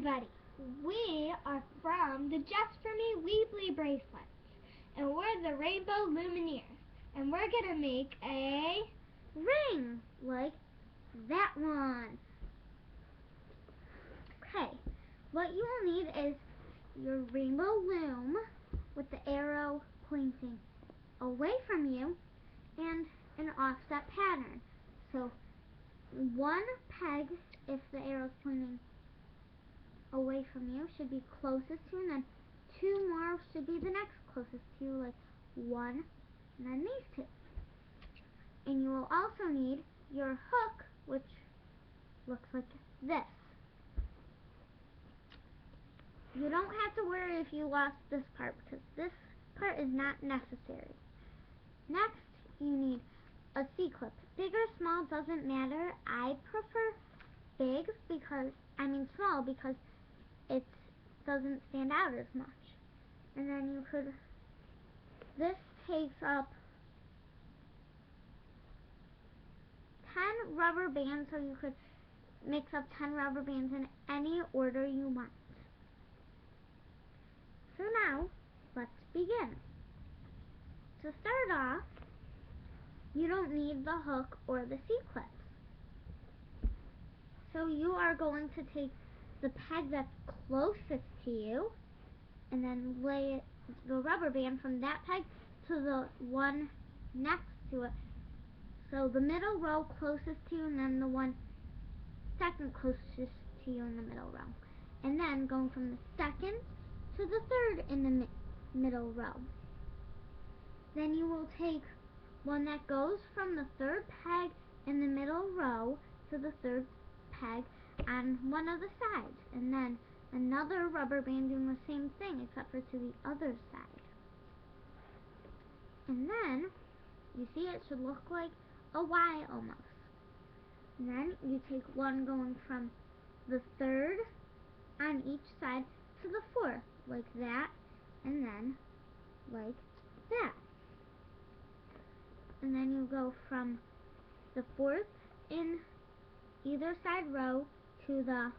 everybody! We are from the Just For Me Weebly bracelets, and we're the Rainbow Lumineers, and we're gonna make a ring like that one. Okay, what you will need is your rainbow loom with the arrow pointing away from you and an offset pattern. So one peg, if the arrow's pointing away from you, should be closest to you, and then two more should be the next closest to you, like one and then these two. And you will also need your hook, which looks like this. You don't have to worry if you lost this part, because this part is not necessary. Next, you need a C-clip. Big or small doesn't matter. I prefer big small because it doesn't stand out as much. And then this takes up 10 rubber bands, so you could mix up 10 rubber bands in any order you want. So now, let's begin. To start off, you don't need the hook or the C-clips. So you are going to take the peg that's closest to you and then lay the rubber band from that peg to the one next to it. So the middle row closest to you, and then the one second closest to you in the middle row. And then going from the second to the third in the middle row. Then you will take one that goes from the third peg in the middle row to the third peg on one of the sides, and then another rubber band doing the same thing except for to the other side. And then you see it should look like a Y almost. And then you take one going from the third on each side to the fourth, like that, and then like that. And then you go from the fourth in either side row to the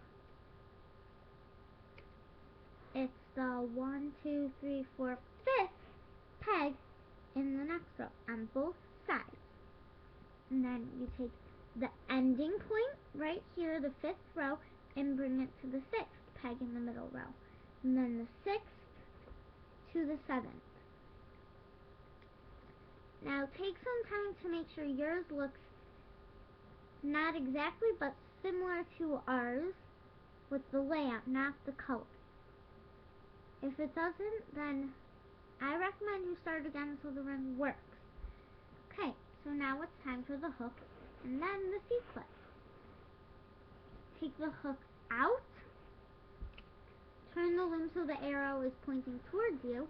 5th peg in the next row on both sides. And then you take the ending point right here, the 5th row, and bring it to the 6th peg in the middle row. And then the 6th to the 7th. Now take some time to make sure yours looks not exactly but similar to ours with the layout, not the color. If it doesn't, then I recommend you start again so the ring works. Okay, so now it's time for the hook and then the C-clip. Take the hook out, turn the loom so the arrow is pointing towards you,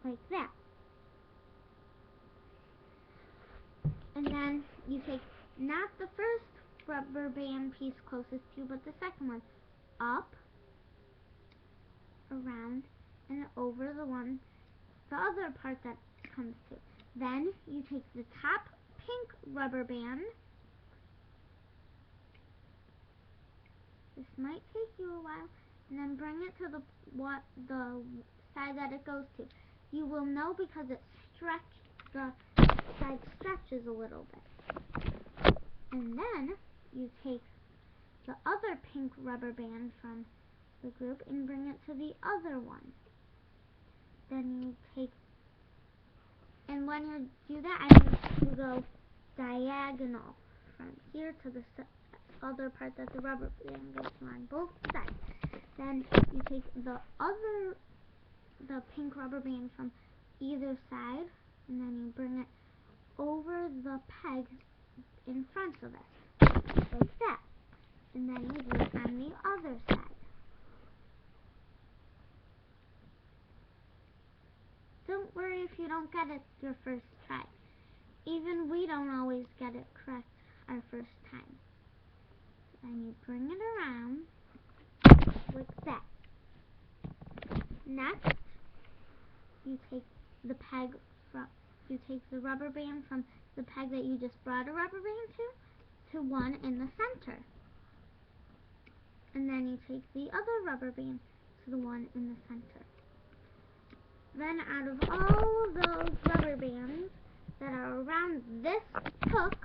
like that. And then you take not the first rubber band piece closest to you, but the second one, up, around, and over the other part that comes to. Then you take the top pink rubber band. This might take you a while, and then bring it to the side that it goes to. You will know because the side stretches a little bit. And then you take the other pink rubber band from the group and bring it to the other one. Then you take, and when you do that, you go diagonal from here to the other part that the rubber band goes to on both sides. Then you take the pink rubber band from either side, and then you bring it over the peg in front of it, like that. And then you do it on the other side. Don't worry if you don't get it your first try. Even we don't always get it correct our first time. Then you bring it around like that. Next, you take the peg you take the rubber band from the peg that you just brought a rubber band to one in the center. And then you take the other rubber band to the one in the center. Then out of all of those rubber bands that are around this hook,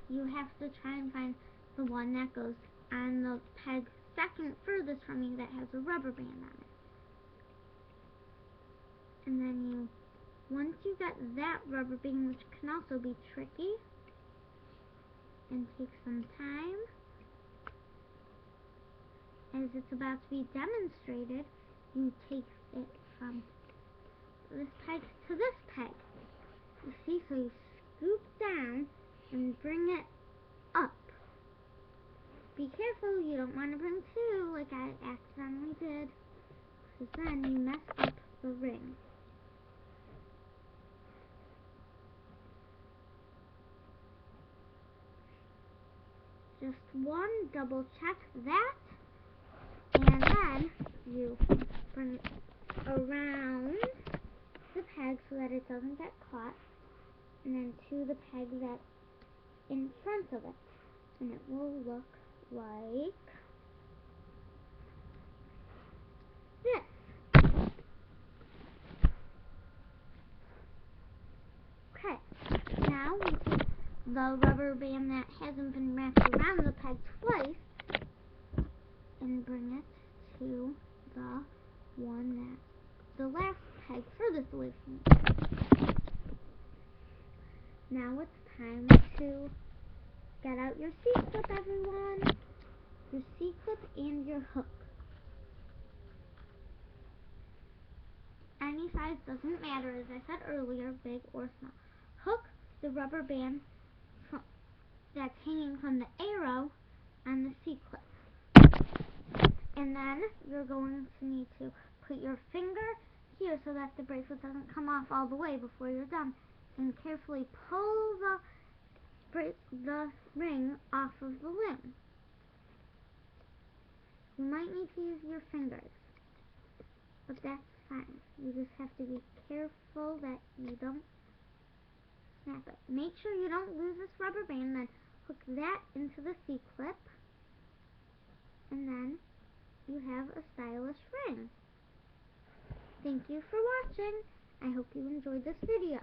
you have to try and find the one that goes on the peg second furthest from you that has a rubber band on it. And then once you get that rubber band, which can also be tricky and take some time, as it's about to be demonstrated, you take it from this peg to this peg. You see, so you scoop down and bring it up. Be careful, you don't want to bring two like I accidentally did, because then you mess up the ring. Just one, double check that, and then you bring it around the peg so that it doesn't get caught, and then to the peg that's in front of it, and it will look like this. Okay, now we take the rubber band that hasn't been wrapped around the peg twice and bring it to the one that's the last peg furthest away from you. Now it's time to get out your C-clip, everyone. Your C-clip and your hook. Any size doesn't matter, as I said earlier, big or small. Hook the rubber band that's hanging from the arrow on the C-clip. And then you're going to need to put your finger here so that the bracelet doesn't come off all the way before you're done, and carefully pull the ring off of the loom. You might need to use your fingers, but that's fine. You just have to be careful that you don't snap it. Make sure you don't lose this rubber band, then hook that into the C-clip, and then you have a stylish ring. Thank you for watching. I hope you enjoyed this video.